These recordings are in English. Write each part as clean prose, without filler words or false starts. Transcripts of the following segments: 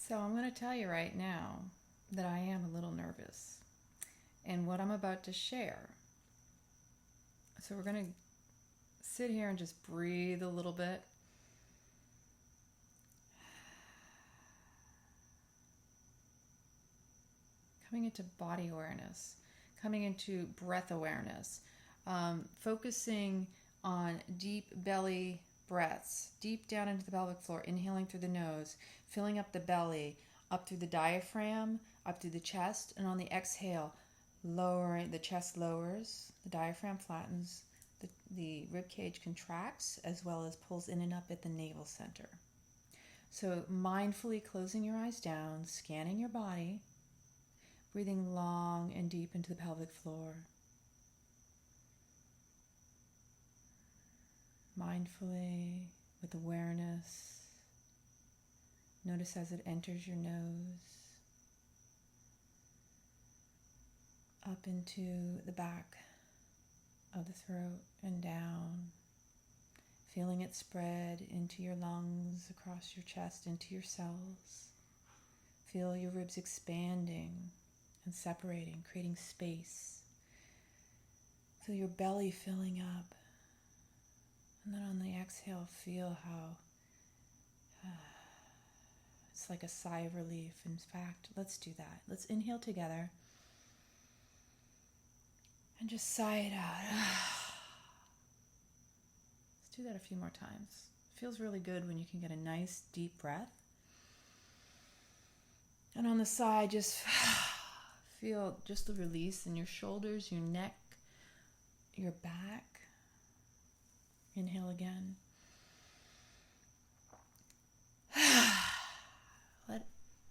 So I'm going to tell you right now that I am a little nervous and what I'm about to share. So we're going to sit here and just breathe a little bit. Coming into body awareness, coming into breath awareness, focusing on deep belly breaths, deep down into the pelvic floor, inhaling through the nose, filling up the belly, up through the diaphragm, up through the chest, and on the exhale, lowering, the chest lowers, the diaphragm flattens, the rib cage contracts, as well as pulls in and up at the navel center. So mindfully closing your eyes down, scanning your body, breathing long and deep into the pelvic floor. Mindfully, with awareness, notice as it enters your nose, up into the back of the throat and down, feeling it spread into your lungs, across your chest, into your cells. Feel your ribs expanding and separating, creating space. Feel your belly filling up. And then on the exhale, feel how it's like a sigh of relief. In fact, let's do that. Let's inhale together and just sigh it out. Let's do that a few more times. It feels really good when you can get a nice deep breath. And on the side, just feel just the release in your shoulders, your neck, your back. Inhale again. Let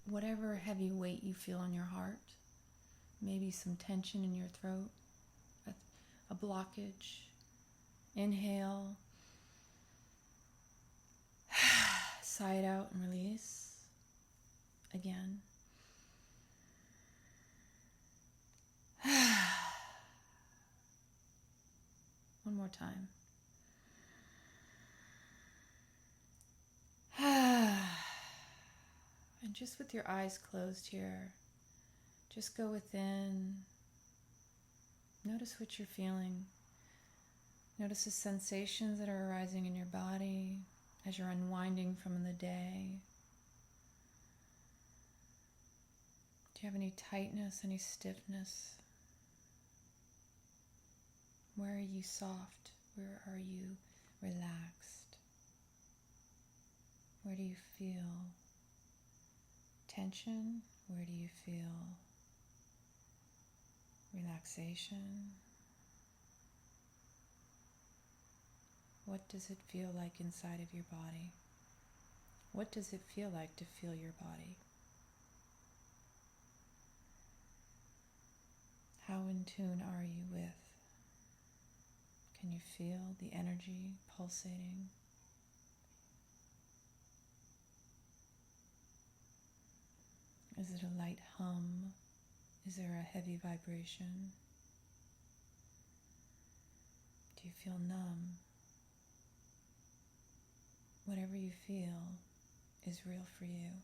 whatever heavy weight you feel on your heart, maybe some tension in your throat, a blockage. Inhale. Sigh it out and release. Again. One more time. And just with your eyes closed here, just go within. Notice what you're feeling. Notice the sensations that are arising in your body as you're unwinding from the day. Do you have any tightness, any stiffness? Where are you soft? Where are you relaxed? Where do you feel tension? Where do you feel relaxation? What does it feel like inside of your body? What does it feel like to feel your body? How in tune are you with? Can you feel the energy pulsating? Is it a light hum? Is there a heavy vibration? Do you feel numb? Whatever you feel is real for you.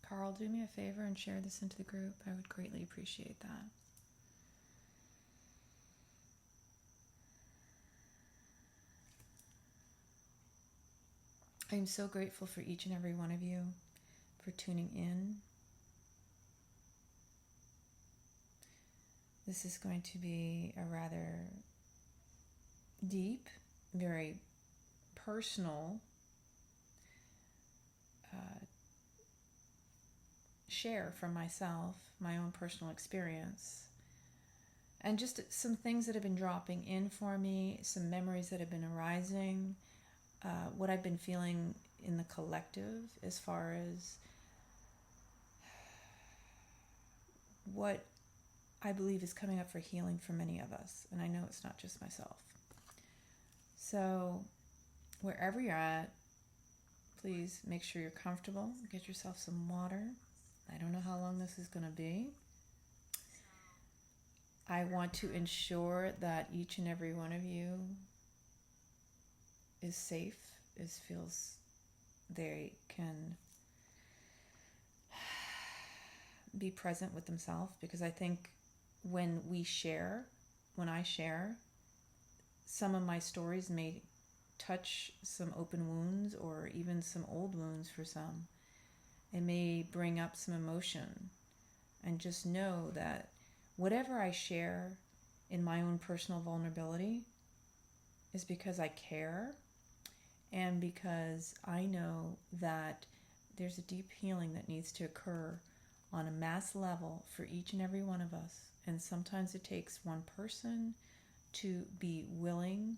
Carl, do me a favor and share this into the group. I would greatly appreciate that. I am so grateful for each and every one of you for tuning in. This is going to be a rather deep, very personal share from myself, my own personal experience, and just some things that have been dropping in for me, some memories that have been arising, what I've been feeling in the collective as far as what I believe is coming up for healing for many of us, and I know it's not just myself. So wherever you're at, please make sure you're comfortable. Get yourself some water. I don't know how long this is going to be. I want to ensure that each and every one of you is safe, feels they can be present with themselves, because I think when I share, some of my stories may touch some open wounds or even some old wounds for some. It may bring up some emotion. And just know that whatever I share in my own personal vulnerability is because I care, and because I know that there's a deep healing that needs to occur on a mass level for each and every one of us. And sometimes it takes one person to be willing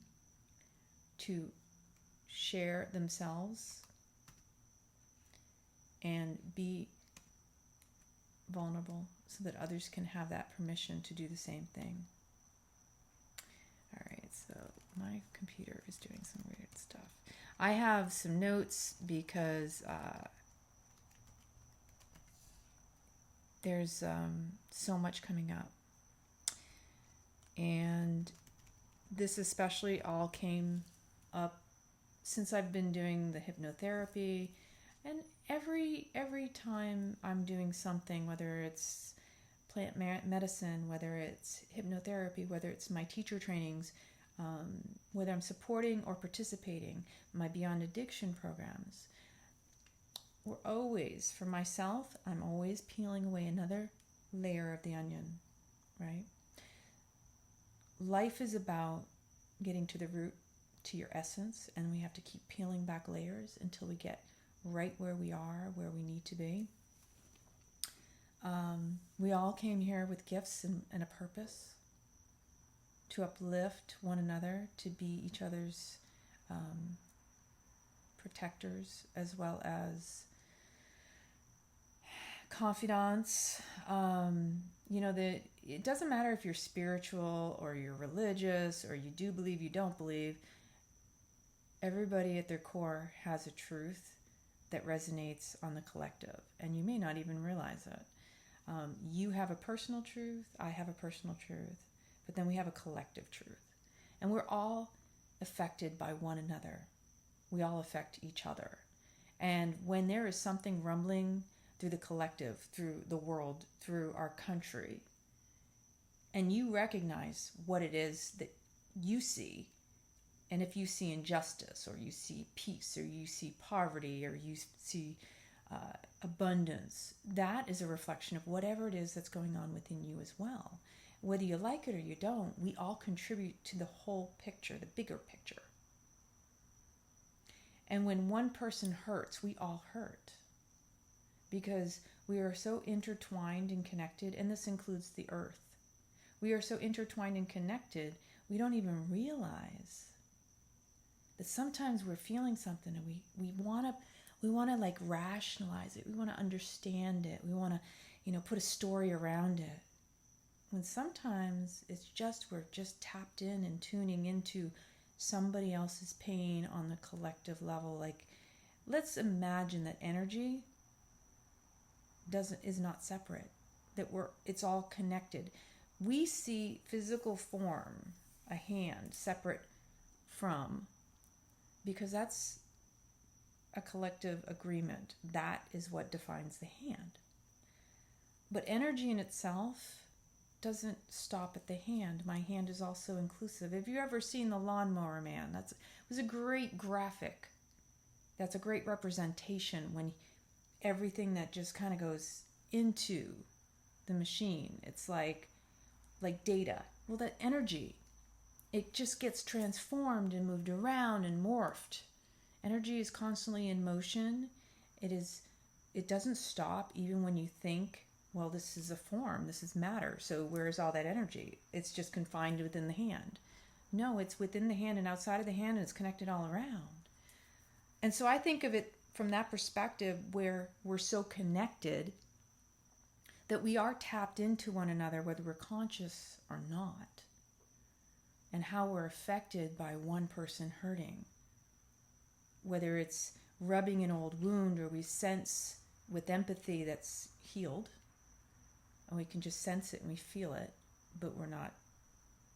to share themselves and be vulnerable so that others can have that permission to do the same thing. All right, so my computer is doing some weird stuff. I have some notes because there's so much coming up. And this especially all came up since I've been doing the hypnotherapy, and every time I'm doing something, whether it's plant medicine, whether it's hypnotherapy, whether it's my teacher trainings, whether I'm supporting or participating my Beyond Addiction programs, for myself, I'm always peeling away another layer of the onion, right? Life is about getting to the root, to your essence, and we have to keep peeling back layers until we get right where we are, where we need to be. We all came here with gifts and a purpose to uplift one another, to be each other's protectors as well as confidants. It doesn't matter if you're spiritual or you're religious or you do believe, you don't believe. Everybody at their core has a truth that resonates on the collective, and you may not even realize it. You have a personal truth, I have a personal truth, but then we have a collective truth. And we're all affected by one another. We all affect each other. And when there is something rumbling through the collective, through the world, through our country, and you recognize what it is that you see, and if you see injustice, or you see peace, or you see poverty, or you see abundance, that is a reflection of whatever it is that's going on within you as well. Whether you like it or you don't, we all contribute to the whole picture, the bigger picture. And when one person hurts, we all hurt, because we are so intertwined and connected, and this includes the earth. We are so intertwined and connected, we don't even realize that sometimes we're feeling something and we want to like rationalize it. We want to understand it. We want to, put a story around it. When sometimes it's just, we're just tapped in and tuning into somebody else's pain on the collective level. Like, let's imagine that energy is not separate, that it's all connected. We see physical form, a hand, separate from, because that's a collective agreement. That is what defines the hand. But energy in itself doesn't stop at the hand. My hand is also inclusive. Have you ever seen The Lawnmower Man? It was a great graphic. That's a great representation when everything that just kind of goes into the machine. It's like data. Well, that energy, it just gets transformed and moved around and morphed. Energy is constantly in motion. It doesn't stop even when you think, well, this is a form, this is matter, so where's all that energy? It's just confined within the hand. No, it's within the hand and outside of the hand, and it's connected all around. And so I think of it from that perspective, where we're so connected that we are tapped into one another, whether we're conscious or not, and how we're affected by one person hurting. Whether it's rubbing an old wound, or we sense with empathy that's healed, and we can just sense it and we feel it, but we're not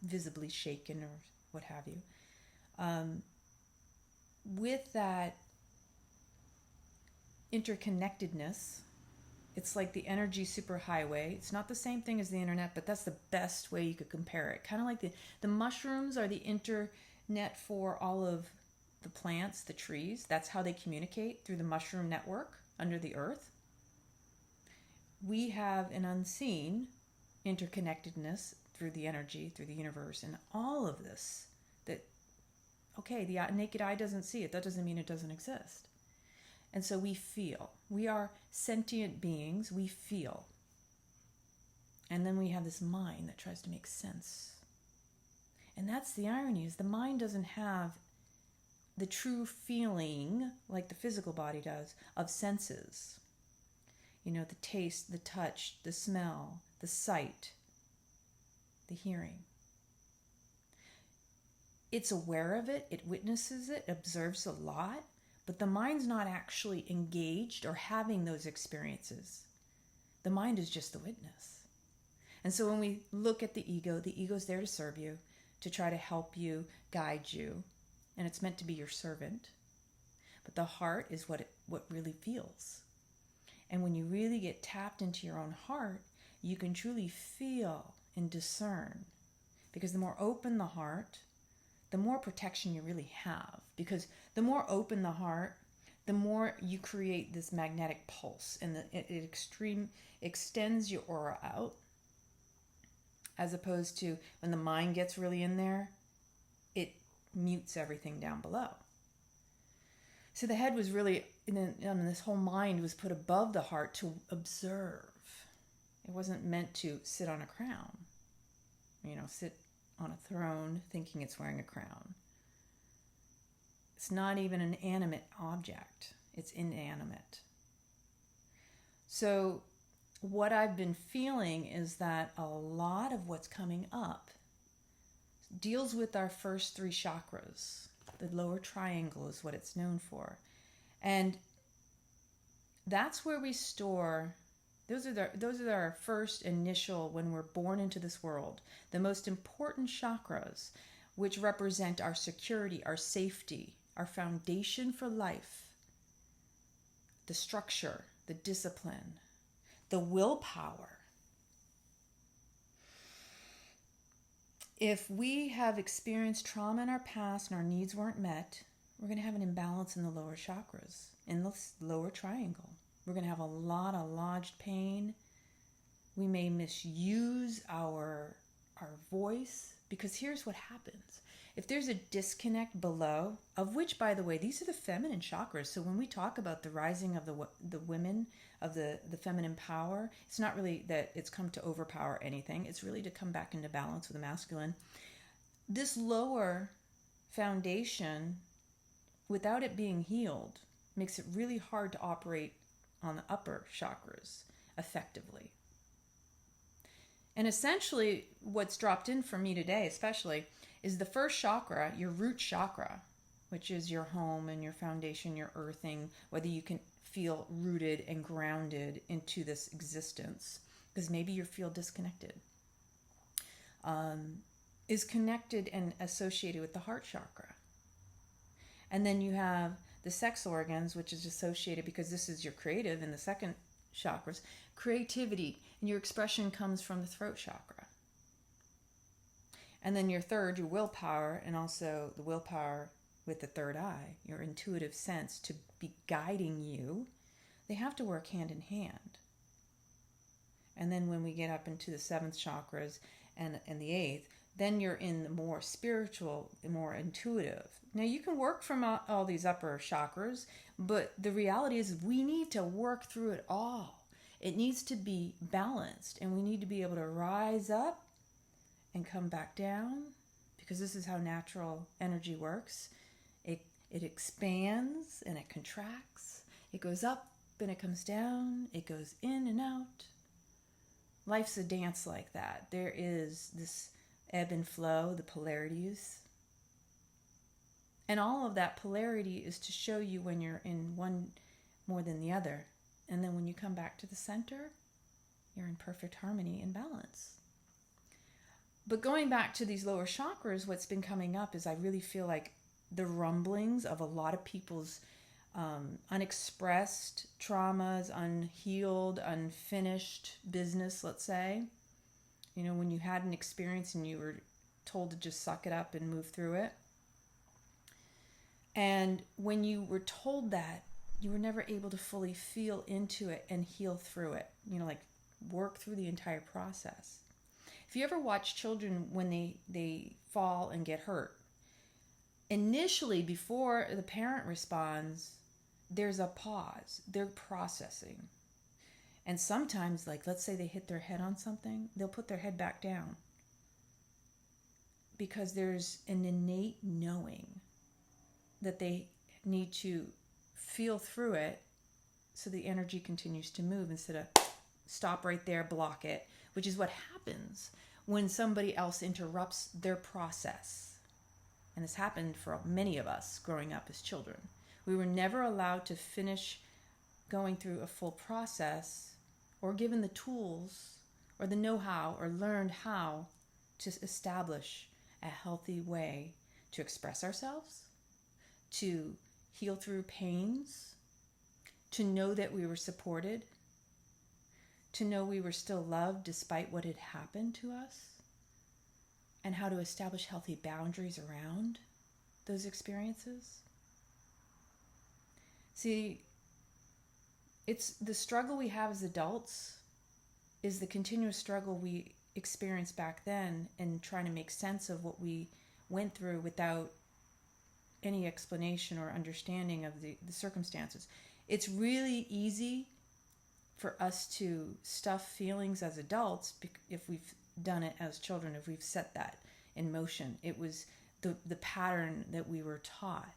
visibly shaken or what have you. With that interconnectedness, it's like the energy superhighway. It's not the same thing as the internet, but that's the best way you could compare it. Kind of like the mushrooms are the internet for all of the plants, the trees. That's how they communicate, through the mushroom network under the earth. We have an unseen interconnectedness through the energy, through the universe, and all of this that, okay, the naked eye doesn't see it. That doesn't mean it doesn't exist. And so we feel. We are sentient beings. We feel. And then we have this mind that tries to make sense. And that's the irony, is the mind doesn't have the true feeling like the physical body does of senses. You know, the taste, the touch, the smell, the sight, the hearing. It's aware of it, it witnesses it, observes a lot, but the mind's not actually engaged or having those experiences. The mind is just the witness. And so when we look at the ego's there to serve you, to try to help you, guide you, and it's meant to be your servant. But the heart is what really feels. And when you really get tapped into your own heart, you can truly feel and discern. Because the more open the heart, the more protection you really have. Because the more open the heart, the more you create this magnetic pulse, and it extends your aura out, as opposed to when the mind gets really in there, it mutes everything down below. So the head was really, and this whole mind was put above the heart to observe. It wasn't meant to sit on a crown, sit on a throne thinking it's wearing a crown. It's not even an animate object. It's inanimate. So what I've been feeling is that a lot of what's coming up deals with our first 3 chakras. The lower triangle is what it's known for. And that's where we store, those are our first initial, when we're born into this world, the most important chakras, which represent our security, our safety, our foundation for life, the structure, the discipline, the willpower. If we have experienced trauma in our past and our needs weren't met, we're going to have an imbalance in the lower chakras, in the lower triangle. We're going to have a lot of lodged pain. We may misuse our voice, because here's what happens. If there's a disconnect below, of which, by the way, these are the feminine chakras. So when we talk about the rising of the women, of the feminine power, it's not really that it's come to overpower anything. It's really to come back into balance with the masculine. This lower foundation, without it being healed, makes it really hard to operate on the upper chakras effectively. And essentially, what's dropped in for me today, especially, is the first chakra, your root chakra, which is your home and your foundation, your earthing, whether you can feel rooted and grounded into this existence, because maybe you feel disconnected, is connected and associated with the heart chakra. And then you have the sex organs, which is associated, because this is your creative in the second chakras, creativity, and your expression comes from the throat chakra. And then your third, your willpower, and also the willpower with the third eye, your intuitive sense to be guiding you, they have to work hand in hand. And then when we get up into the 7th chakras and the 8th, then you're in the more spiritual, the more intuitive. Now you can work from all these upper chakras, but the reality is we need to work through it all. It needs to be balanced, and we need to be able to rise up and come back down, because this is how natural energy works. It expands and it contracts. It goes up and it comes down. It goes in and out. Life's a dance like that. There is this ebb and flow, the polarities. And all of that polarity is to show you when you're in one more than the other. And then when you come back to the center, you're in perfect harmony and balance. But going back to these lower chakras, what's been coming up is I really feel like the rumblings of a lot of people's unexpressed traumas, unhealed, unfinished business, let's say. You know, when you had an experience and you were told to just suck it up and move through it. And when you were told that, you were never able to fully feel into it and heal through it. You know, like work through the entire process. If you ever watch children when they fall and get hurt, initially, before the parent responds, there's a pause. They're processing. And sometimes, like, let's say they hit their head on something, they'll put their head back down. Because there's an innate knowing that they need to feel through it so the energy continues to move instead of stop right there, block it, which is what happens when somebody else interrupts their process. And this happened for many of us growing up as children. We were never allowed to finish going through a full process or given the tools or the know-how or learned how to establish a healthy way to express ourselves, to heal through pains, to know that we were supported, to know we were still loved despite what had happened to us, and how to establish healthy boundaries around those experiences. See, it's the struggle we have as adults is the continuous struggle we experienced back then and trying to make sense of what we went through without any explanation or understanding of the circumstances. It's really easy for us to stuff feelings as adults if we've done it as children, if we've set that in motion. It was the pattern that we were taught.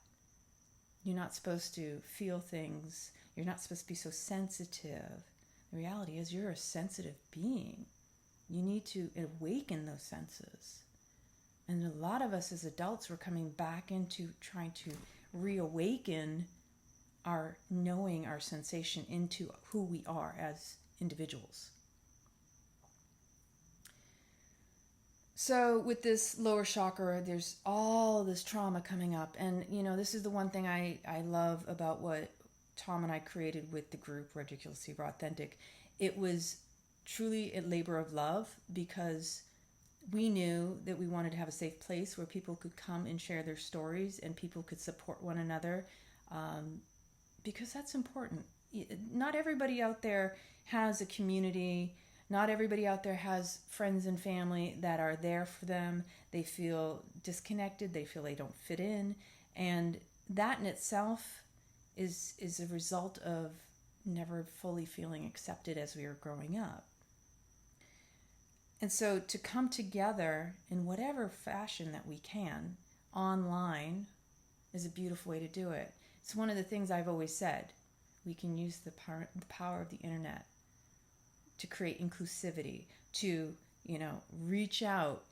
You're not supposed to feel things. You're not supposed to be so sensitive. The reality is you're a sensitive being. You need to awaken those senses. And a lot of us as adults were coming back into trying to reawaken our knowing, our sensation into who we are as individuals. So with this lower chakra, there's all this trauma coming up. And, you know, this is the one thing I love about what Tom and I created with the group Ridiculously Raw Authentic. It was truly a labor of love because we knew that we wanted to have a safe place where people could come and share their stories and people could support one another, because that's important. Not everybody out there has a community. Not everybody out there has friends and family that are there for them. They feel disconnected. They feel they don't fit in. And that in itself is a result of never fully feeling accepted as we were growing up. And so to come together in whatever fashion that we can online is a beautiful way to do it. It's one of the things I've always said. We can use the power of the internet to create inclusivity, to, you know, reach out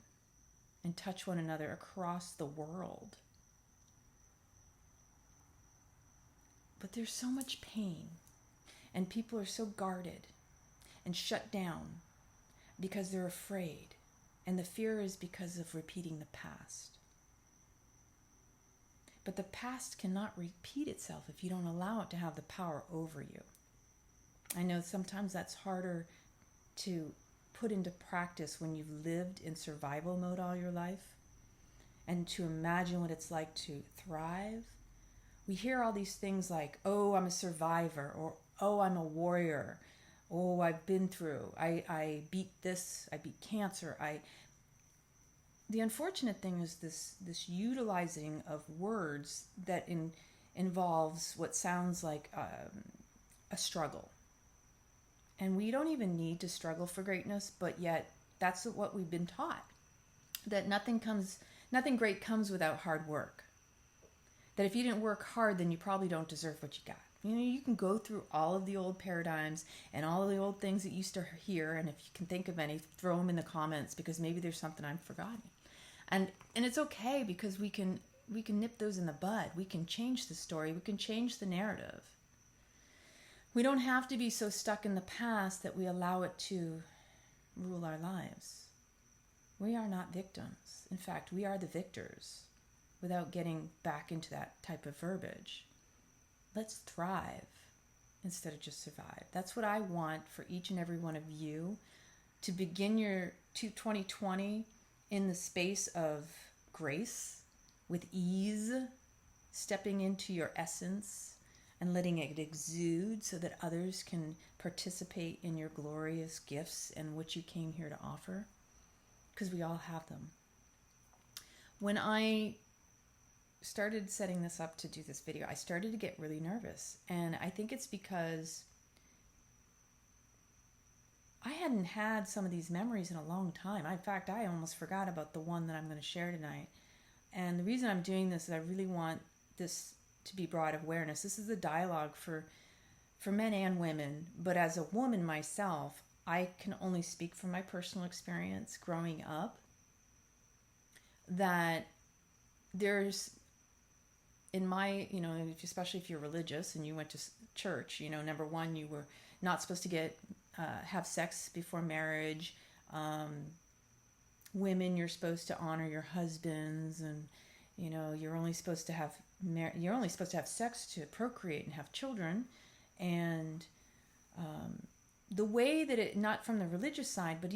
and touch one another across the world. But there's so much pain, and people are so guarded and shut down because they're afraid, and the fear is because of repeating the past. But the past cannot repeat itself if you don't allow it to have the power over you. I know sometimes that's harder to put into practice when you've lived in survival mode all your life, and to imagine what it's like to thrive. We hear all these things like, oh, I'm a survivor, or oh, I'm a warrior, oh, I've been through, I beat this, I beat cancer. The unfortunate thing is this utilizing of words that involves what sounds like a struggle. And we don't even need to struggle for greatness, but yet that's what we've been taught. That nothing great comes without hard work. That if you didn't work hard, then you probably don't deserve what you got. You know, you can go through all of the old paradigms and all of the old things that you used to hear, and if you can think of any, throw them in the comments, because maybe there's something I'm forgotten. And it's okay, because we can nip those in the bud. We can change the story. We can change the narrative. We don't have to be so stuck in the past that we allow it to rule our lives. We are not victims. In fact, we are the victors, without getting back into that type of verbiage. Let's thrive instead of just survive. That's what I want for each and every one of you, to begin your 2020 in the space of grace, with ease, stepping into your essence and letting it exude so that others can participate in your glorious gifts and what you came here to offer, because we all have them. When I started setting this up to do this video, I started to get really nervous, and I think it's because I hadn't had some of these memories in a long time. In fact, I almost forgot about the one that I'm going to share tonight. And the reason I'm doing this is I really want this to be broad awareness. This is a dialogue for men and women, but as a woman myself, I can only speak from my personal experience growing up, that there's, in my, especially if you're religious and you went to church, number one, you were not supposed to have sex before marriage. Women, you're supposed to honor your husbands, and you're only supposed to have sex to procreate and have children. And the way that it, not from the religious side, but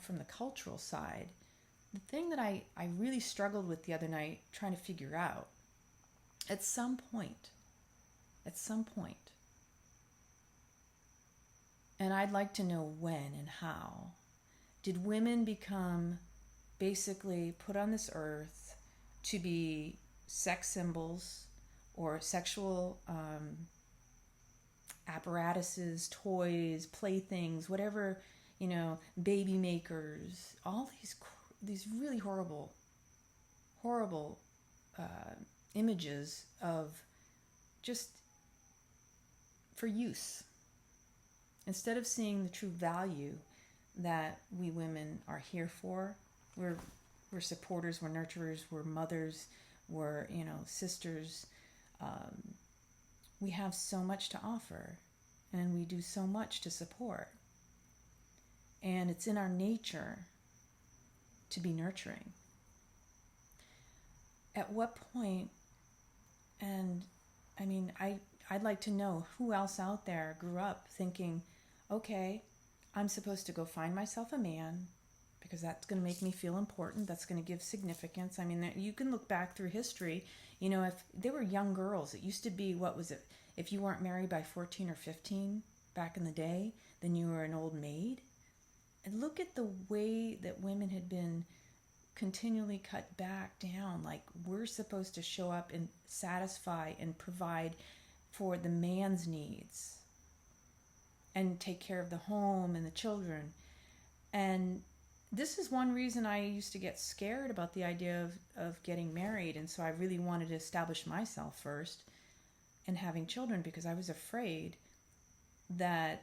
from the cultural side, the thing that I really struggled with the other night trying to figure out, at some point, and I'd like to know when and how, did women become basically put on this earth to be sex symbols or sexual apparatuses, toys, playthings, whatever, baby makers, all these really horrible images of just for use, instead of seeing the true value that we women are here for. We're supporters, we're nurturers, we're mothers, we're sisters. We have so much to offer, and we do so much to support, and it's in our nature to be nurturing. At what point, and I mean, I'd like to know who else out there grew up thinking, okay, I'm supposed to go find myself a man because that's going to make me feel important. That's going to give significance. I mean, you can look back through history. If they were young girls, it used to be, what was it? If you weren't married by 14 or 15 back in the day, then you were an old maid. And look at the way that women had been continually cut back down. Like, we're supposed to show up and satisfy and provide for the man's needs and take care of the home and the children. And this is one reason I used to get scared about the idea of getting married. And so I really wanted to establish myself first and having children, because I was afraid that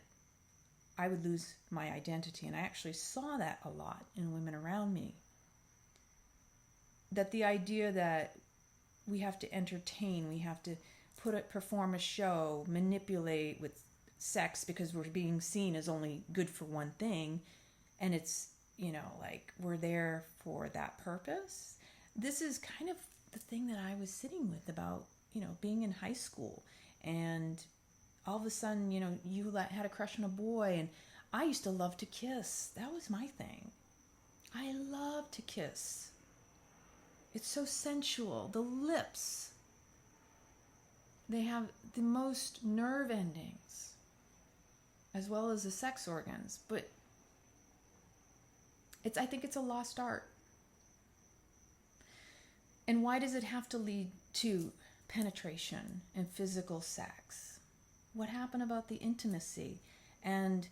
I would lose my identity. And I actually saw that a lot in women around me. That the idea that we have to entertain, we have to perform a show, manipulate with sex because we're being seen as only good for one thing, and it's, like we're there for that purpose. This is kind of the thing that I was sitting with about, being in high school, and all of a sudden, you had a crush on a boy, and I used to love to kiss. That was my thing. I love to kiss. It's so sensual. The lips, they have the most nerve endings, as well as the sex organs. But I think it's a lost art. And why does it have to lead to penetration and physical sex? What happened about the intimacy? And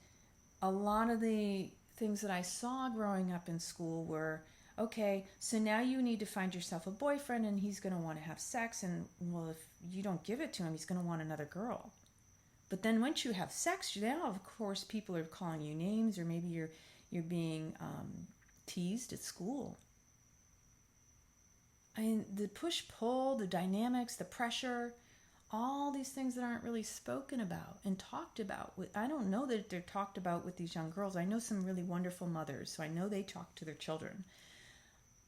a lot of the things that I saw growing up in school were, okay, so now you need to find yourself a boyfriend, and he's going to want to have sex, and well, if you don't give it to him, he's going to want another girl. But then once you have sex, now of course people are calling you names, or maybe you're being teased at school. I mean, the push-pull, the dynamics, the pressure, all these things that aren't really spoken about and talked about. I don't know that they're talked about with these young girls. I know some really wonderful mothers, so I know they talk to their children.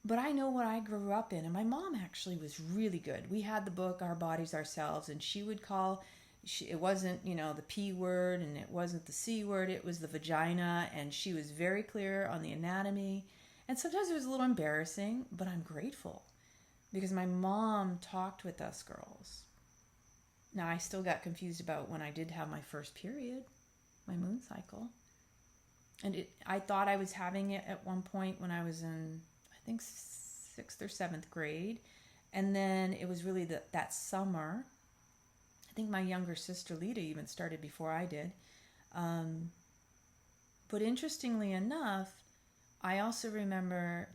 But I know what I grew up in, and my mom actually was really good. We had the book Our Bodies Ourselves, and she would call, it wasn't, the P word, and it wasn't the C word, it was the vagina, and she was very clear on the anatomy. And sometimes it was a little embarrassing, but I'm grateful because my mom talked with us girls. Now, I still got confused about when I did have my first period, my moon cycle. And I thought I was having it at one point when I was in, I think, 6th or 7th grade. And then it was really that summer. I think my younger sister, Lita, even started before I did. But interestingly enough, I also remember,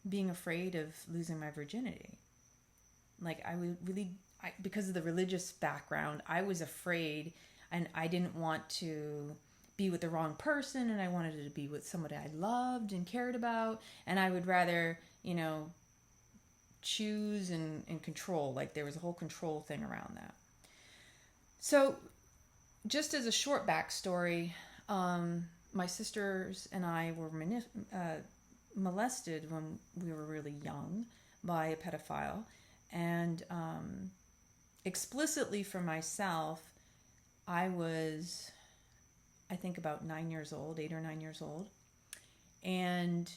being afraid of losing my virginity. I would really... because of the religious background, I was afraid, and I didn't want to be with the wrong person, and I wanted to be with somebody I loved and cared about, and I would rather, choose and control. There was a whole control thing around that. So, just as a short backstory, my sisters and I were molested when we were really young by a pedophile, and explicitly for myself, I was, I think, about 9 years old, 8 or 9 years old. And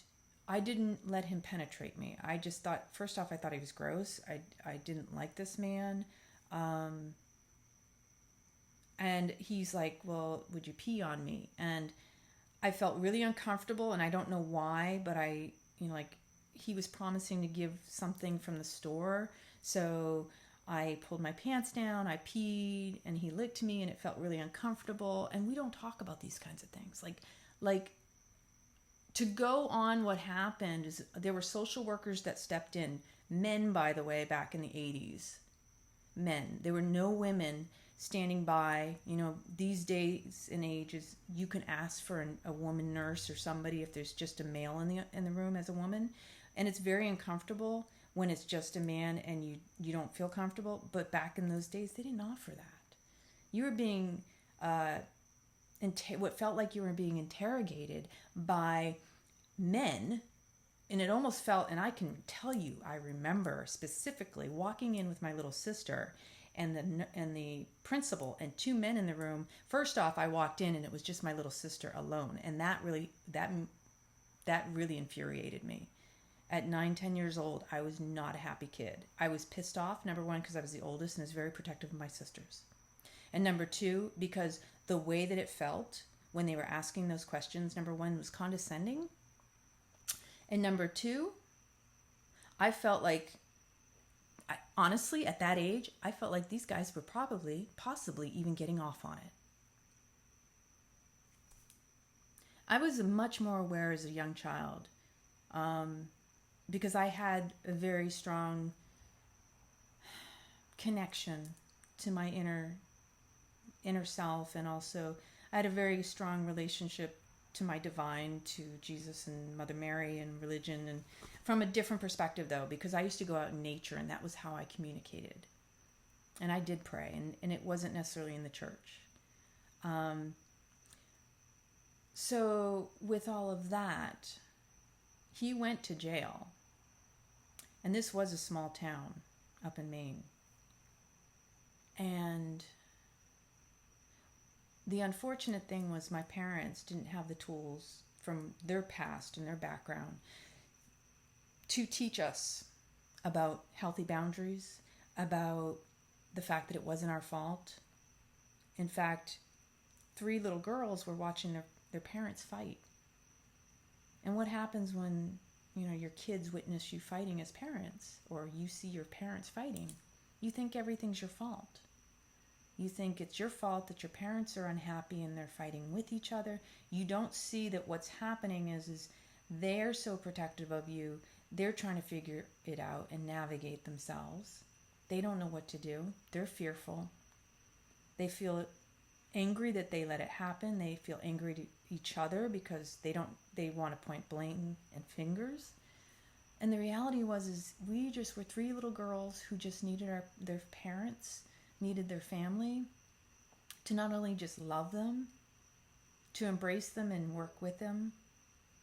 I didn't let him penetrate me. I just thought, first off, I thought he was gross. I didn't like this man. And he's like, well, would you pee on me? And I felt really uncomfortable, and I don't know why, but he was promising to give something from the store. So I pulled my pants down, I peed, and he licked me, and it felt really uncomfortable. And we don't talk about these kinds of things. To go on, what happened is there were social workers that stepped in. Men, by the way, back in the 80s. Men. There were no women standing by. These days and ages, you can ask for a woman nurse or somebody if there's just a male in the room as a woman. And it's very uncomfortable when it's just a man and you don't feel comfortable. But back in those days, they didn't offer that. You were being, what felt like you were being interrogated by men. And it almost felt, and I can tell you, I remember specifically walking in with my little sister and the principal and 2 men in the room. First off, I walked in and it was just my little sister alone. And that really infuriated me. At 9, 10 years old, I was not a happy kid. I was pissed off, number one, because I was the oldest and was very protective of my sisters. And number two, because the way that it felt when they were asking those questions, number one, was condescending. And number two, I felt like, honestly, at that age, I felt like these guys were possibly even getting off on it. I was much more aware as a young child. Because I had a very strong connection to my inner self, and also I had a very strong relationship to my divine, to Jesus and Mother Mary and religion, and from a different perspective though, because I used to go out in nature and that was how I communicated. And I did pray, and it wasn't necessarily in the church. So with all of that, he went to jail. And this was a small town up in Maine. And the unfortunate thing was my parents didn't have the tools from their past and their background to teach us about healthy boundaries, about the fact that it wasn't our fault. In fact, 3 little girls were watching their parents fight. And what happens when your kids witness you fighting as parents, or you see your parents fighting? You think everything's your fault. You think it's your fault that your parents are unhappy and they're fighting with each other. You don't see that what's happening is they're so protective of you. They're trying to figure it out and navigate themselves. They don't know what to do. They're fearful. They feel angry that they let it happen. They feel angry to each other because they want to point blame and fingers. And the reality was we just were 3 little girls who just needed their parents needed their family to not only just love them, to embrace them and work with them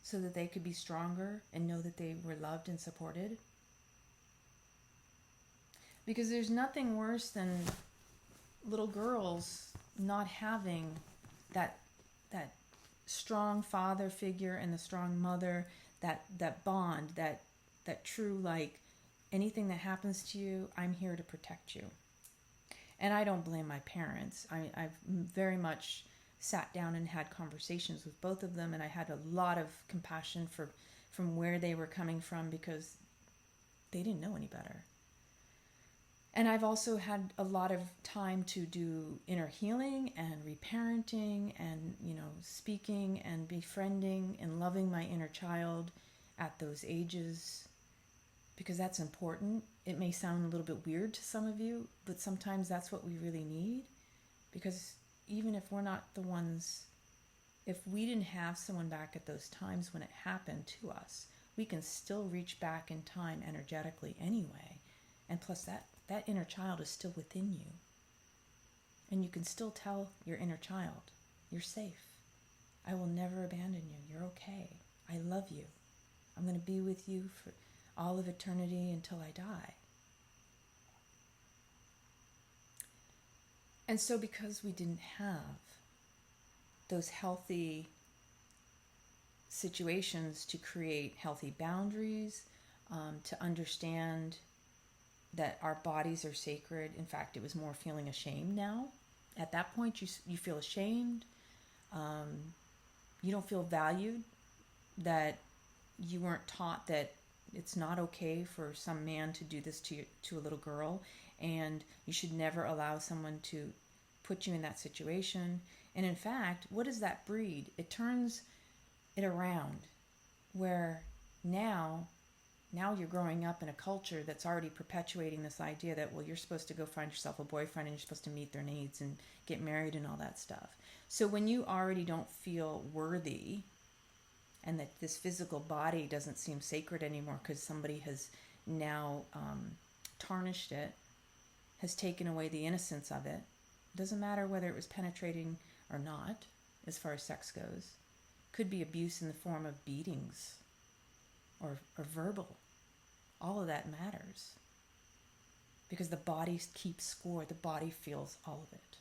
so that they could be stronger and know that they were loved and supported. Because there's nothing worse than little girls not having that strong father figure and the strong mother, that bond, that true, like, anything that happens to you, I'm here to protect you. And I don't blame my parents. I've very much sat down and had conversations with both of them, and I had a lot of compassion from where they were coming from, because they didn't know any better. And I've also had a lot of time to do inner healing and reparenting and, speaking and befriending and loving my inner child at those ages, because that's important. It may sound a little bit weird to some of you, but sometimes that's what we really need. Because even if we're not the ones, if we didn't have someone back at those times when it happened to us, we can still reach back in time energetically anyway. And plus that inner child is still within you. And you can still tell your inner child, you're safe. I will never abandon you. You're okay. I love you. I'm going to be with you for all of eternity until I die. And so because we didn't have those healthy situations to create healthy boundaries, to understand that our bodies are sacred. In fact, it was more feeling ashamed now. At that point, you feel ashamed. You don't feel valued, that you weren't taught that it's not okay for some man to do this to a little girl, and you should never allow someone to put you in that situation. And in fact, what does that breed? It turns it around, where now you're growing up in a culture that's already perpetuating this idea that, well, you're supposed to go find yourself a boyfriend and you're supposed to meet their needs and get married and all that stuff. So when you already don't feel worthy, and that this physical body doesn't seem sacred anymore because somebody has now tarnished it, has taken away the innocence of it. It doesn't matter whether it was penetrating or not, as far as sex goes. Could be abuse in the form of beatings or verbal. All of that matters. Because the body keeps score. The body feels all of it.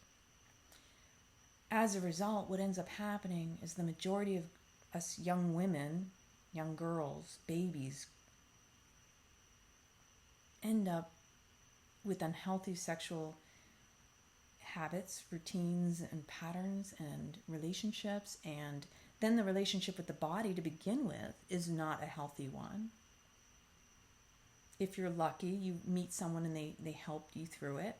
As a result, what ends up happening is the majority of us young women, young girls, babies, end up with unhealthy sexual habits, routines, and patterns and relationships. And then the relationship with the body to begin with is not a healthy one. If you're lucky, you meet someone and they help you through it.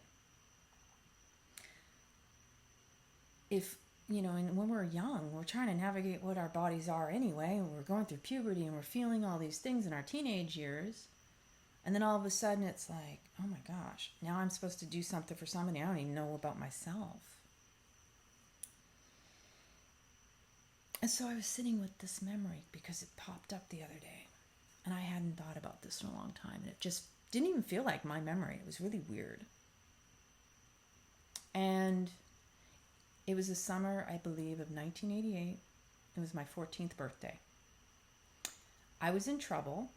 And when we're young, we're trying to navigate what our bodies are anyway, and we're going through puberty and we're feeling all these things in our teenage years. And then all of a sudden it's like, oh my gosh, now I'm supposed to do something for somebody I don't even know about myself. And so I was sitting with this memory because it popped up the other day. And I hadn't thought about this in a long time. And it just didn't even feel like my memory. It was really weird. And it was the summer, I believe, of 1988. It was my 14th birthday. I was in trouble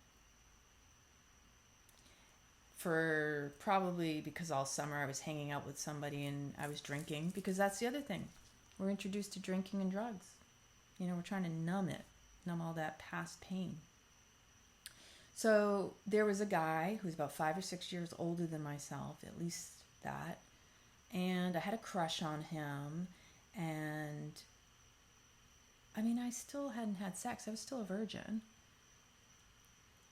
for probably because all summer I was hanging out with somebody and I was drinking, because that's the other thing. We're introduced to drinking and drugs. We're trying to numb all that past pain. So there was a guy who was about 5 or 6 years older than myself, at least that. And I had a crush on him. And I still hadn't had sex. I was still a virgin.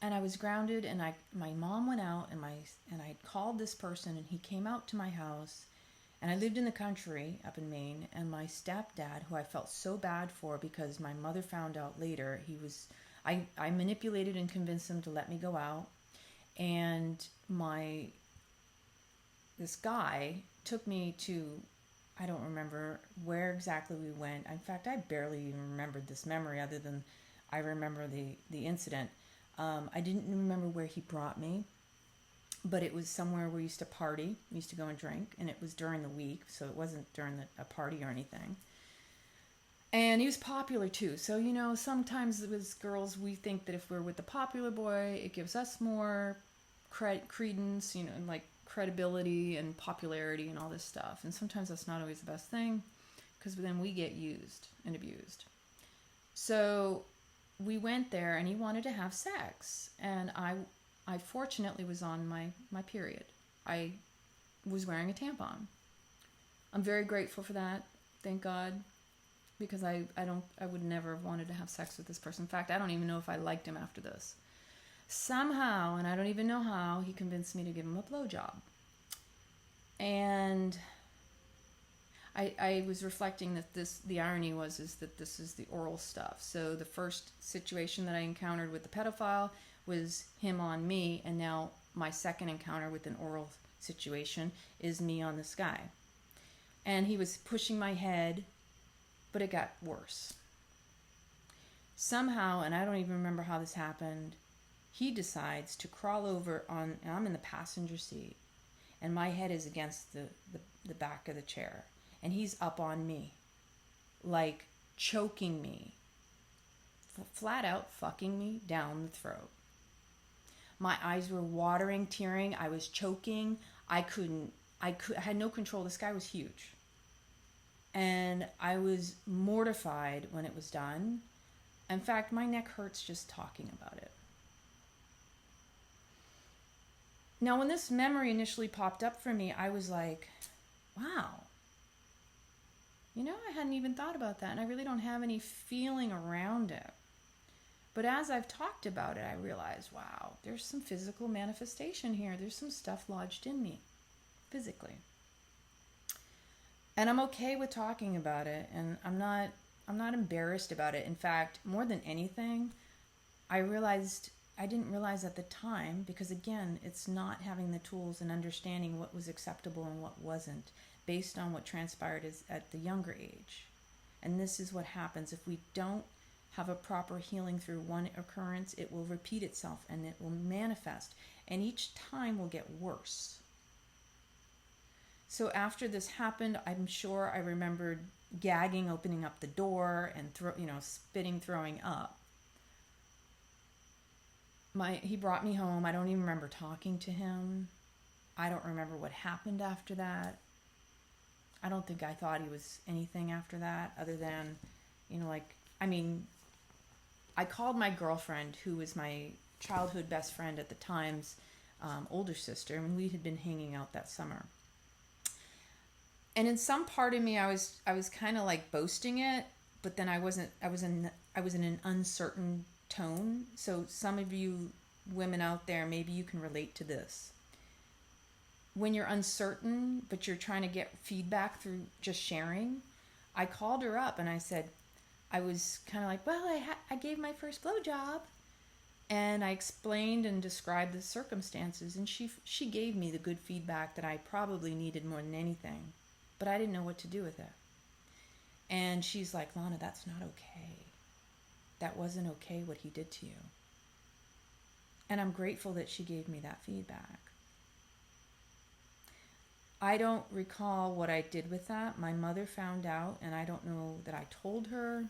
And I was grounded, and my mom went out, and I called this person, and he came out to my house. And I lived in the country up in Maine, and my stepdad, who I felt so bad for because my mother found out later, I manipulated and convinced him to let me go out. And this guy took me to, I don't remember where exactly we went. In fact, I barely even remembered this memory other than I remember the incident. I didn't remember where he brought me. but it was somewhere we used to party. We used to go and drink, and it was during the week, so it wasn't during a party or anything. And he was popular too. So, sometimes as girls, we think that if we're with the popular boy, it gives us more credence, and like credibility and popularity and all this stuff. And sometimes that's not always the best thing, because then we get used and abused. So we went there, and he wanted to have sex. And I fortunately was on my period. I was wearing a tampon. I'm very grateful for that. Thank God. Because I would never have wanted to have sex with this person. In fact, I don't even know if I liked him after this. Somehow, and I don't even know how, he convinced me to give him a blowjob. And I was reflecting that the irony is that this is the oral stuff. So the first situation that I encountered with the pedophile was him on me, and now my second encounter with an oral situation is me on this guy. And he was pushing my head, but it got worse. Somehow, and I don't even remember how this happened, he decides to crawl over and I'm in the passenger seat, and my head is against the back of the chair, and he's up on me, like choking me, flat out fucking me down the throat. My eyes were watering, tearing, I was choking, I had no control. This guy was huge. And I was mortified when it was done. In fact, my neck hurts just talking about it. Now, when this memory initially popped up for me, I was like, wow. I hadn't even thought about that, and I really don't have any feeling around it. But as I've talked about it, I realized, wow, there's some physical manifestation here. There's some stuff lodged in me, physically. And I'm okay with talking about it, and I'm not embarrassed about it. In fact, more than anything, I didn't realize at the time, because again, it's not having the tools and understanding what was acceptable and what wasn't, based on what transpired at the younger age. And this is what happens if we don't have a proper healing through one occurrence. It will repeat itself, and it will manifest, and each time will get worse. So after this happened, I'm sure I remembered gagging, opening up the door, and spitting, throwing up. He brought me home. I don't even remember talking to him. I don't remember what happened after that. I don't think I thought he was anything after that, other than, I called my girlfriend, who was my childhood best friend at the time's older sister, and we had been hanging out that summer. And in some part of me, I was kind of like boasting it, but then I wasn't. I was in an uncertain tone. So some of you women out there, maybe you can relate to this. When you're uncertain, but you're trying to get feedback through just sharing, I called her up and I said, I was kind of like, well, I gave my first blowjob, and I explained and described the circumstances, and she gave me the good feedback that I probably needed more than anything. But I didn't know what to do with it. And she's like, Lana, that's not okay. That wasn't okay what he did to you. And I'm grateful that she gave me that feedback. I don't recall what I did with that. My mother found out, and I don't know that I told her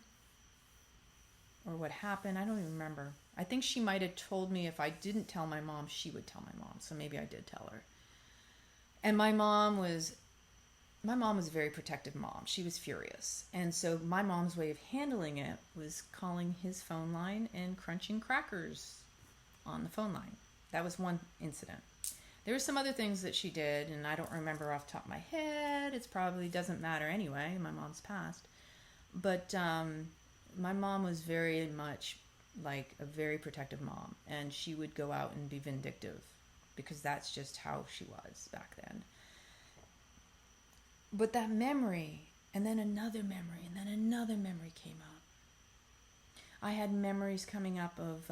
or what happened. I don't even remember. I think she might have told me if I didn't tell my mom, she would tell my mom. So maybe I did tell her. And my mom was a very protective mom. She was furious. And so my mom's way of handling it was calling his phone line and crunching crackers on the phone line. That was one incident. There were some other things that she did, and I don't remember off the top of my head. It probably doesn't matter anyway. My mom's passed. But my mom was very much like a very protective mom, and she would go out and be vindictive because that's just how she was back then. But that memory, and then another memory, and then another memory came up. I had memories coming up of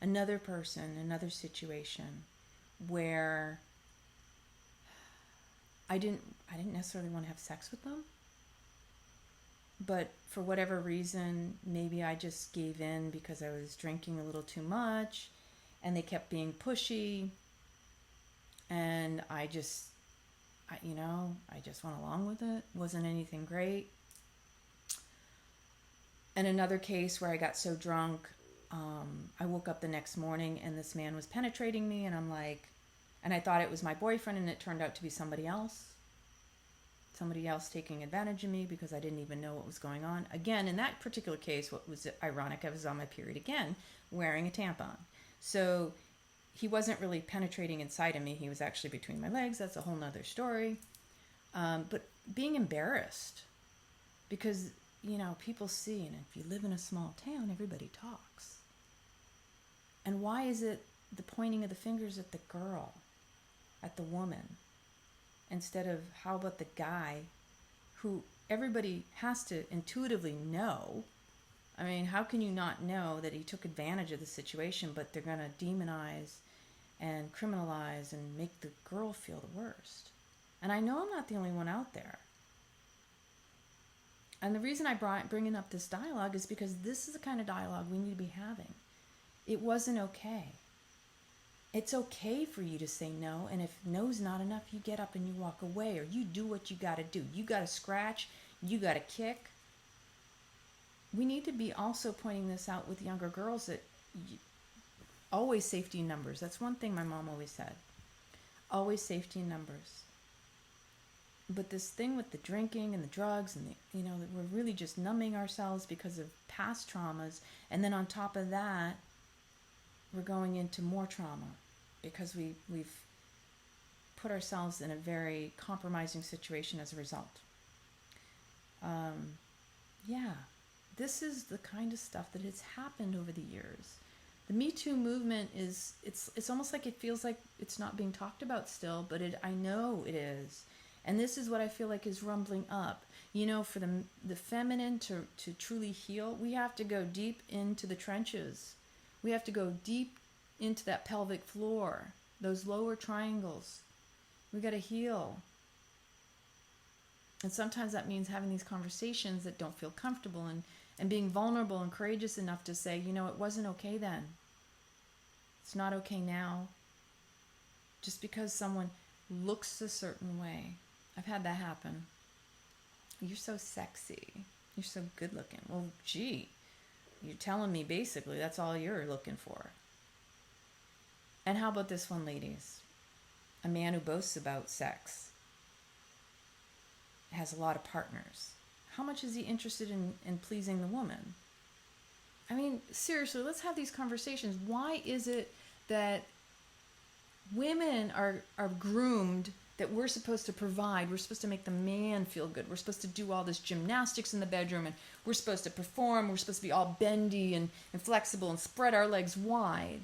another person, another situation where I didn't necessarily want to have sex with them, but for whatever reason, maybe I just gave in because I was drinking a little too much, and they kept being pushy, And I just went along with it. Wasn't anything great. And another case where I got so drunk, I woke up the next morning and this man was penetrating me, and I'm like, and I thought it was my boyfriend, and it turned out to be somebody else taking advantage of me because I didn't even know what was going on. Again, in that particular case, what was ironic, I was on my period again, wearing a tampon. So he wasn't really penetrating inside of me. He was actually between my legs. That's a whole nother story. But being embarrassed because, people see, and if you live in a small town, everybody talks. And why is it the pointing of the fingers at the girl, at the woman, instead of how about the guy who everybody has to intuitively know? I mean, how can you not know that he took advantage of the situation, but they're going to demonize and criminalize and make the girl feel the worst? And I know I'm not the only one out there. And the reason I bringing up this dialogue is because this is the kind of dialogue we need to be having. It wasn't okay. It's okay for you to say no, and if no's not enough, you get up and you walk away, or you do what you got to do. You got to scratch, you got to kick. We need to be also pointing this out with younger girls that always safety in numbers. That's one thing my mom always said. Always safety in numbers. But this thing with the drinking and the drugs and that we're really just numbing ourselves because of past traumas, and then on top of that, we're going into more trauma because we've put ourselves in a very compromising situation as a result. This is the kind of stuff that has happened over the years. The Me Too movement it's almost like it feels like it's not being talked about still, but I know it is. And this is what I feel like is rumbling up. For the feminine to truly heal, we have to go deep into the trenches. We have to go deep into that pelvic floor, those lower triangles. We got to heal. And sometimes that means having these conversations that don't feel comfortable and being vulnerable and courageous enough to say, it wasn't okay then. It's not okay now. Just because someone looks a certain way. I've had that happen. You're so sexy. You're so good looking. Well, gee, you're telling me basically that's all you're looking for. And how about this one, ladies? A man who boasts about sex has a lot of partners. How much is he interested in pleasing the woman? I mean, seriously, let's have these conversations. Why is it that women are groomed, that we're supposed to provide, we're supposed to make the man feel good, we're supposed to do all this gymnastics in the bedroom, and we're supposed to perform, we're supposed to be all bendy and flexible and spread our legs wide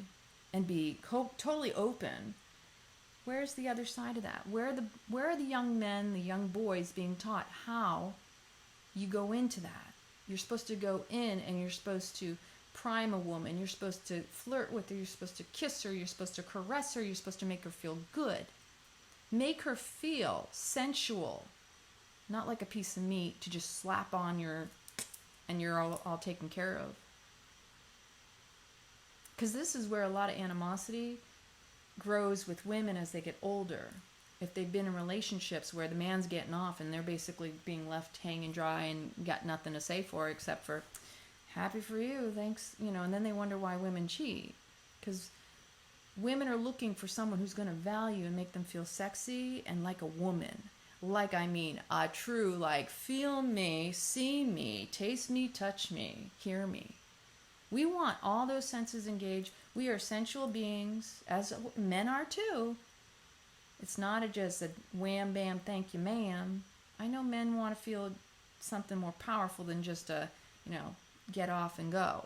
and be totally open? Where's the other side of that? Where are the young men, the young boys being taught how you go into that? You're supposed to go in and you're supposed to prime a woman, you're supposed to flirt with her, you're supposed to kiss her, you're supposed to caress her, you're supposed to make her feel good. Make her feel sensual, not like a piece of meat to just slap on and you're all taken care of. Because this is where a lot of animosity grows with women as they get older. If they've been in relationships where the man's getting off and they're basically being left hanging dry and got nothing to say for except for, happy for you, thanks, and then they wonder why women cheat. Because women are looking for someone who's going to value and make them feel sexy and like a woman. A true, feel me, see me, taste me, touch me, hear me. We want all those senses engaged. We are sensual beings, as men are too. It's not just a wham, bam, thank you, ma'am. I know men want to feel something more powerful than just a, get off and go.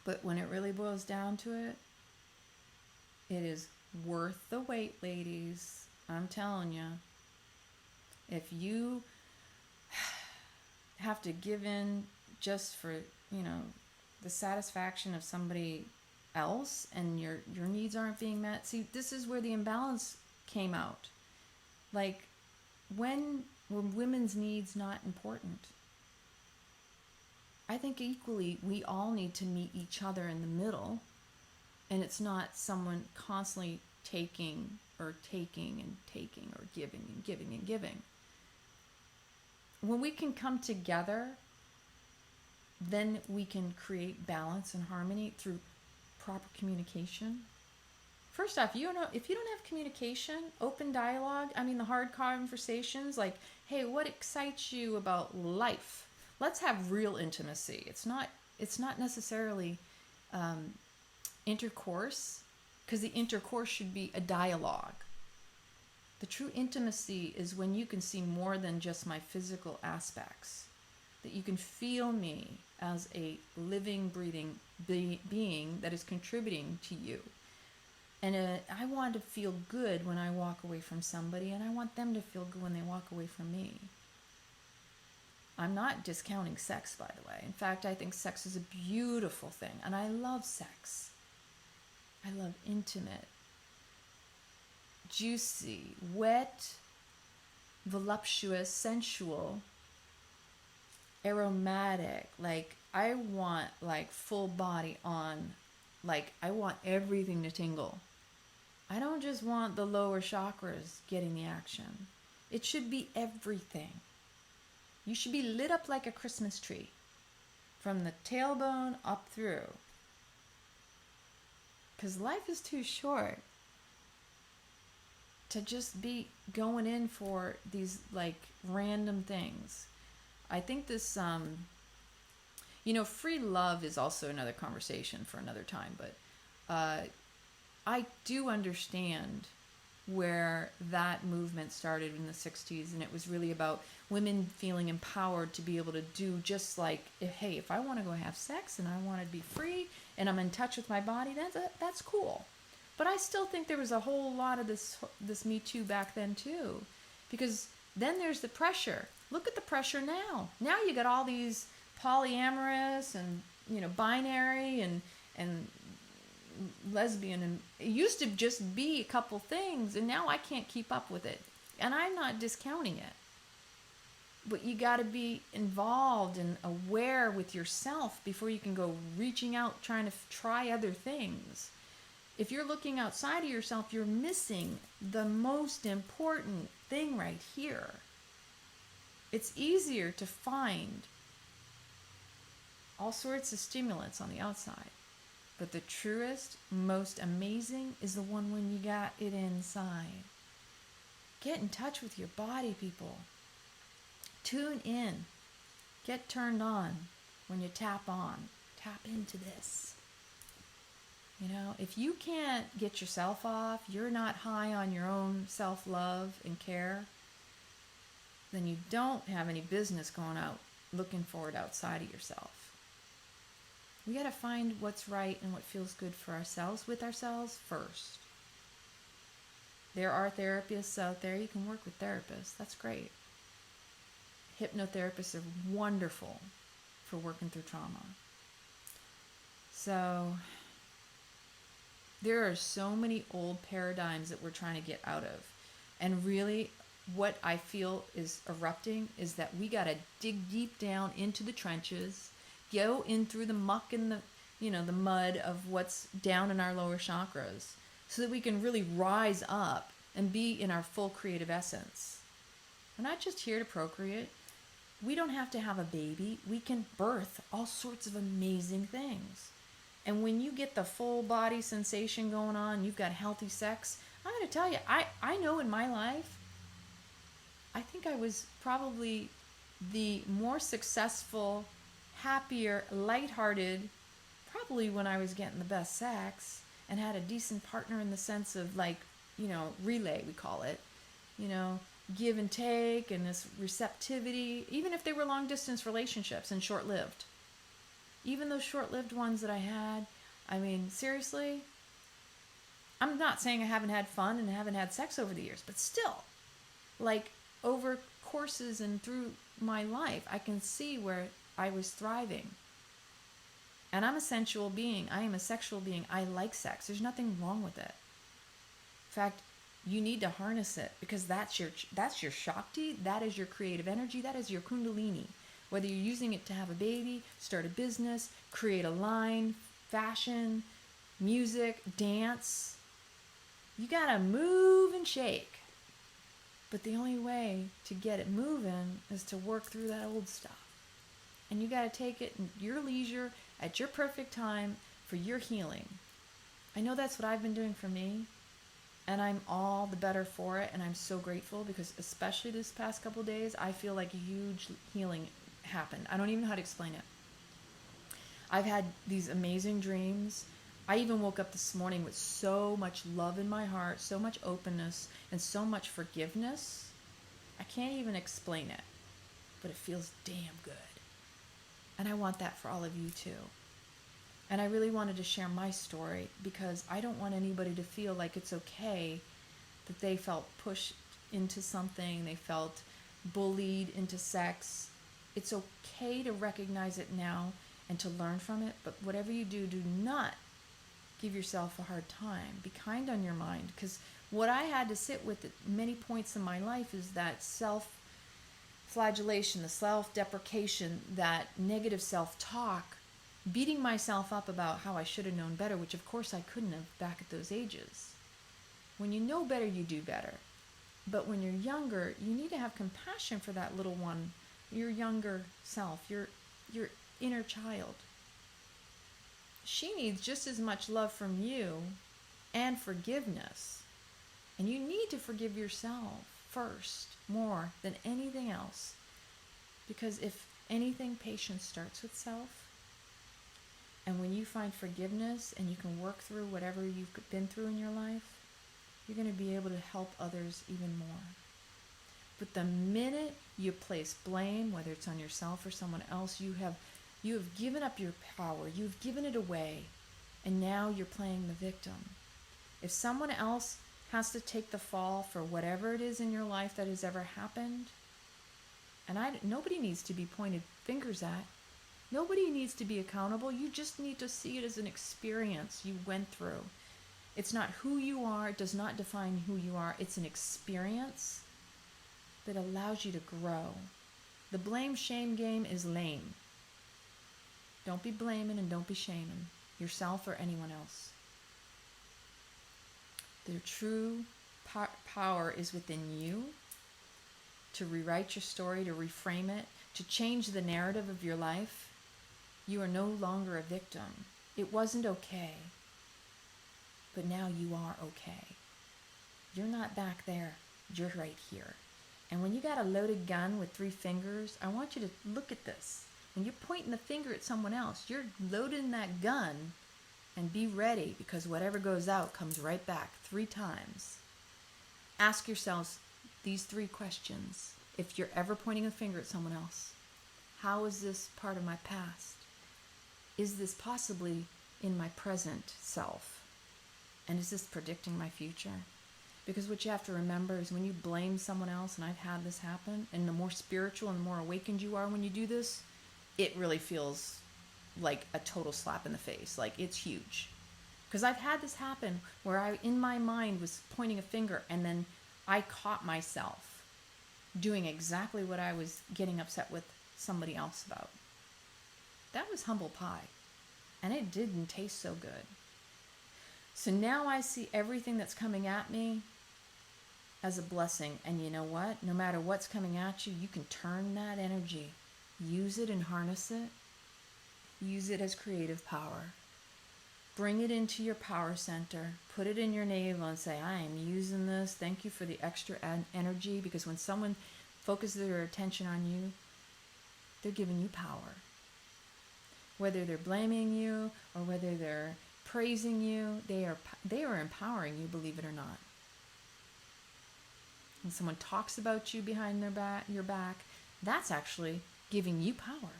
But when it really boils down to it, it is worth the wait, ladies. I'm telling you. If you have to give in just for, the satisfaction of somebody else and your needs aren't being met. See, this is where the imbalance came out. When were women's needs not important? I think equally we all need to meet each other in the middle And it's not someone constantly taking or taking and taking or giving and giving and giving. When we can come together, then we can create balance and harmony through proper communication. First off, if you don't have communication, open dialogue, I mean the hard conversations like, hey, what excites you about life? Let's have real intimacy. It's not necessarily intercourse, because the intercourse should be a dialogue. The true intimacy is when you can see more than just my physical aspects, that you can feel me as a living, breathing being that is contributing to you. And I want to feel good when I walk away from somebody, and I want them to feel good when they walk away from me. I'm not discounting sex, by the way. In fact, I think sex is a beautiful thing, and I love sex. I love intimate, juicy, wet, voluptuous, sensual, aromatic. Like, I want like full body on, like I want everything to tingle. I don't just want the lower chakras getting the action. It should be everything. You should be lit up like a Christmas tree from the tailbone up through. Because life is too short to just be going in for these like random things. I think this, free love is also another conversation for another time, but I do understand where that movement started in the 60s, and it was really about women feeling empowered to be able to do just like, hey, if I want to go have sex and I want to be free and I'm in touch with my body, that's cool. But I still think there was a whole lot of this Me Too back then too, because then there's the pressure. Look at the pressure now. Now you got all these polyamorous and binary and lesbian, and it used to just be a couple things, and now I can't keep up with it. And I'm not discounting it. But you got to be involved and aware with yourself before you can go reaching out, trying to try other things. If you're looking outside of yourself, you're missing the most important thing right here. It's easier to find all sorts of stimulants on the outside. But the truest, most amazing is the one when you got it inside. Get in touch with your body, people. Tune in. Get turned on when you tap on. Tap into this. If you can't get yourself off, you're not high on your own self-love and care, then you don't have any business going out looking for it outside of yourself. We got to find what's right and what feels good for ourselves, with ourselves first. There are therapists out there. You can work with therapists. That's great. Hypnotherapists are wonderful for working through trauma. So there are so many old paradigms that we're trying to get out of. And really, what I feel is erupting is that we got to dig deep down into the trenches, go in through the muck and the mud of what's down in our lower chakras, so that we can really rise up and be in our full creative essence. We're not just here to procreate. We don't have to have a baby. We can birth all sorts of amazing things. And when you get the full body sensation going on, you've got healthy sex, I'm going to tell you, I know in my life, I think I was probably the more successful, happier, lighthearted, probably when I was getting the best sex and had a decent partner in the sense of relay, we call it, give and take and this receptivity, even if they were long distance relationships and short-lived. Even those short-lived ones that I had, I mean, seriously, I'm not saying I haven't had fun and haven't had sex over the years, but still, over courses and through my life, I can see where I was thriving. And I'm a sensual being. I am a sexual being. I like sex. There's nothing wrong with it. In fact, you need to harness it, because that's your Shakti, that is your creative energy, that is your Kundalini. Whether you're using it to have a baby, start a business, create a line, fashion, music, dance. You gotta move and shake. But the only way to get it moving is to work through that old stuff. And you gotta take it in your leisure, at your perfect time, for your healing. I know that's what I've been doing for me, and I'm all the better for it, and I'm so grateful because especially this past couple days, I feel like a huge healing happened. I don't even know how to explain it. I've had these amazing dreams. I even woke up this morning with so much love in my heart, so much openness, and so much forgiveness. I can't even explain it, but it feels damn good. And I want that for all of you too. And I really wanted to share my story because I don't want anybody to feel like it's okay that they felt pushed into something, they felt bullied into sex. It's okay to recognize it now and to learn from it, but whatever you do, do not give yourself a hard time. Be kind on your mind, because what I had to sit with at many points in my life is that self-flagellation, the self-deprecation, that negative self-talk, beating myself up about how I should have known better, which of course I couldn't have back at those ages. When you know better, you do better. But when you're younger, you need to have compassion for that little one, your younger self, your inner child. She needs just as much love from you and forgiveness. And you need to forgive yourself first, more than anything else. Because if anything, patience starts with self. And when you find forgiveness and you can work through whatever you've been through in your life, you're going to be able to help others even more. But the minute you place blame, whether it's on yourself or someone else, you have given up your power. You've given it away. And now you're playing the victim. If someone else has to take the fall for whatever it is in your life that has ever happened, and nobody needs to be pointed fingers at. Nobody needs to be accountable. You just need to see it as an experience you went through. It's not who you are. It does not define who you are. It's an experience that allows you to grow. The blame-shame game is lame. Don't be blaming and don't be shaming yourself or anyone else. The true power is within you to rewrite your story, to reframe it, to change the narrative of your life. You are no longer a victim. It wasn't okay, but now you are okay. You're not back there. You're right here. And when you got a loaded gun with 3 fingers, I want you to look at this. When you're pointing the finger at someone else, you're loading that gun and be ready, because whatever goes out comes right back 3 times. Ask yourselves these 3 questions. If you're ever pointing a finger at someone else, how is this part of my past? Is this possibly in my present self? And is this predicting my future? Because what you have to remember is when you blame someone else, and I've had this happen, and the more spiritual and the more awakened you are when you do this, it really feels like a total slap in the face. Like, it's huge. Because I've had this happen where I, in my mind, was pointing a finger, and then I caught myself doing exactly what I was getting upset with somebody else about. That was humble pie. And it didn't taste so good. So now I see everything that's coming at me as a blessing. And you know what? No matter what's coming at you, you can turn that energy. Use it and harness it. Use it as creative power. Bring it into your power center. Put it in your navel and say, I am using this. Thank you for the extra energy. Because when someone focuses their attention on you, they're giving you power. Whether they're blaming you or whether they're praising you, they are empowering you, believe it or not. When someone talks about you behind your back, that's actually giving you power.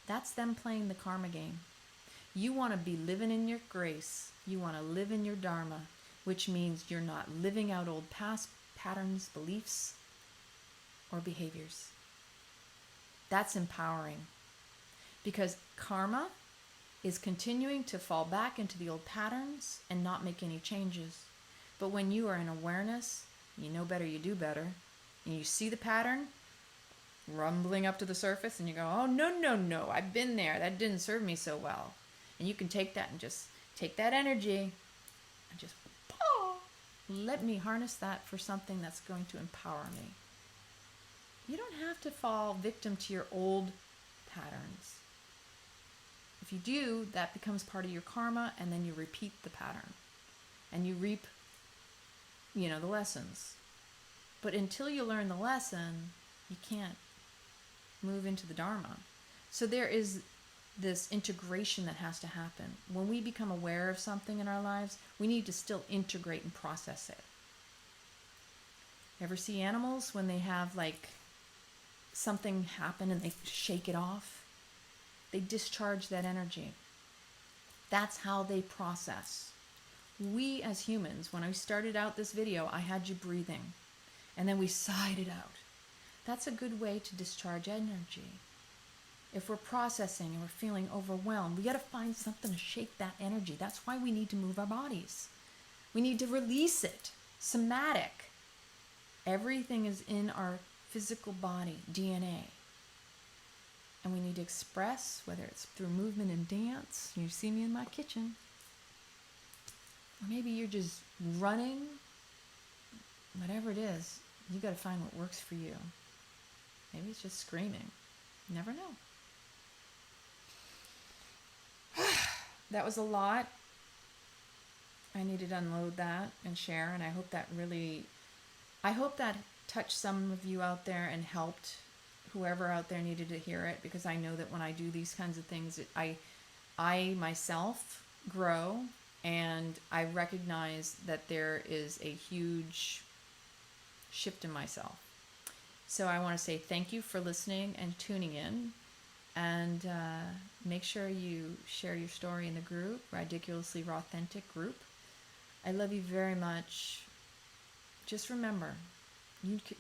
That's them playing the karma game. You want to be living in your grace. You want to live in your dharma, which means you're not living out old past patterns, beliefs, or behaviors. That's empowering. Because karma is continuing to fall back into the old patterns and not make any changes. But when you are in awareness, you know better, you do better, and you see the pattern rumbling up to the surface, and you go, oh, no, I've been there. That didn't serve me so well. And you can take that and just take that energy and just let me harness that for something that's going to empower me. You don't have to fall victim to your old patterns. If you do, that becomes part of your karma, and then you repeat the pattern and you reap, the lessons. But until you learn the lesson, you can't move into the Dharma. So there is this integration that has to happen. When we become aware of something in our lives, we need to still integrate and process it. Ever see animals when they have something happen and they shake it off? They discharge that energy. That's how they process. We as humans, when I started out this video, I had you breathing, and then we sighed it out. That's a good way to discharge energy. If we're processing and we're feeling overwhelmed, we got to find something to shake that energy. That's why we need to move our bodies. We need to release it. Somatic. Everything is in our physical body, DNA. And we need to express, whether it's through movement and dance. You see me in my kitchen. Or maybe you're just running. Whatever it is, you got to find what works for you. Maybe it's just screaming. You never know. That was a lot. I needed to unload that and share, and I hope that touched some of you out there and helped whoever out there needed to hear it, because I know that when I do these kinds of things, I myself grow, and I recognize that there is a huge shift in myself. So I want to say thank you for listening and tuning in, and make sure you share your story in the group, Ridiculously Raw Authentic group. I love you very much. Just remember,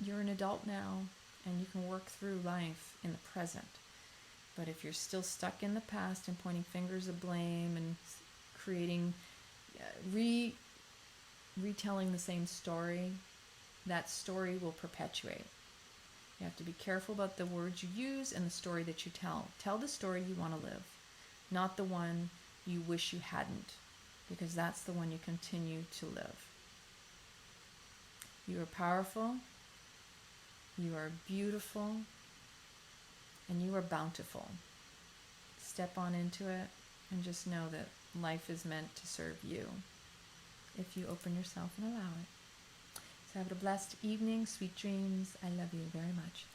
you're an adult now, and you can work through life in the present. But if you're still stuck in the past and pointing fingers of blame and creating, retelling the same story, that story will perpetuate. You have to be careful about the words you use and the story that you tell. Tell the story you want to live, not the one you wish you hadn't, because that's the one you continue to live. You are powerful, you are beautiful, and you are bountiful. Step on into it and just know that life is meant to serve you if you open yourself and allow it. So have a blessed evening, sweet dreams. I love you very much.